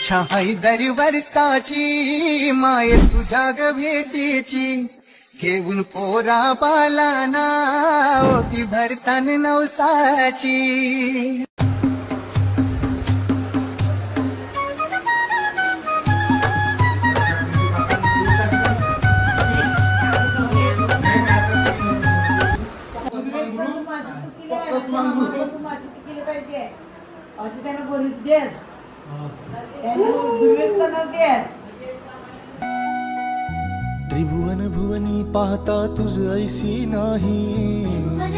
इच्छा हैदर वर्षाची माय तुझ्या ग भेटीची घेऊन पोरा बालाना ओटी भरतान नवसाची अशी त्यानं बोलू देस दुर्व्यसन देस त्रिभुवन भुवनी पाहता तुझ ऐसी नाही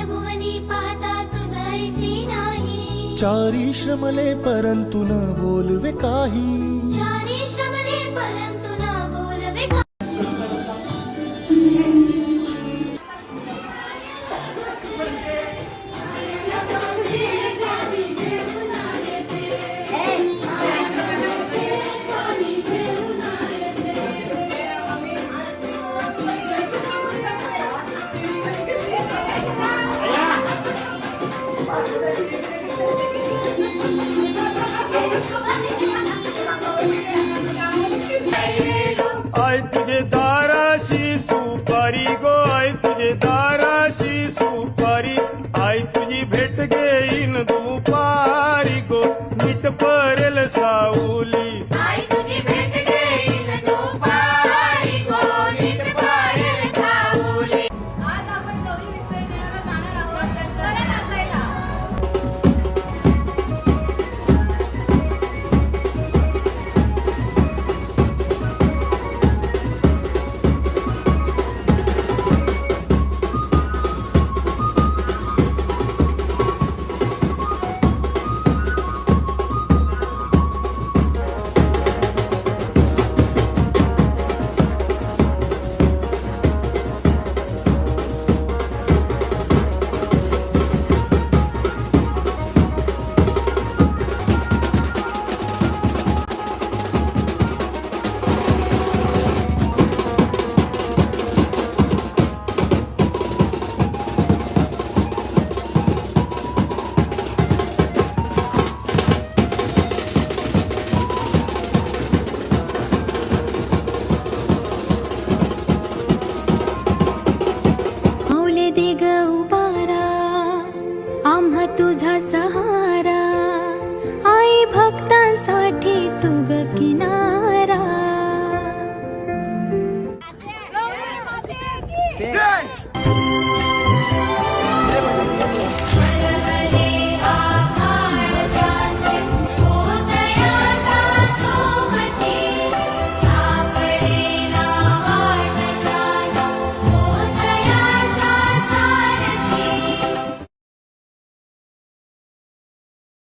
भुवनी पाहता तुझ ऐसी नाही चारी श्रमले परंतु न बोलवे काही चारी श्रमले परंतु न बोलवे आय तुझे दाराशी सुपारी गो आय तुझे दार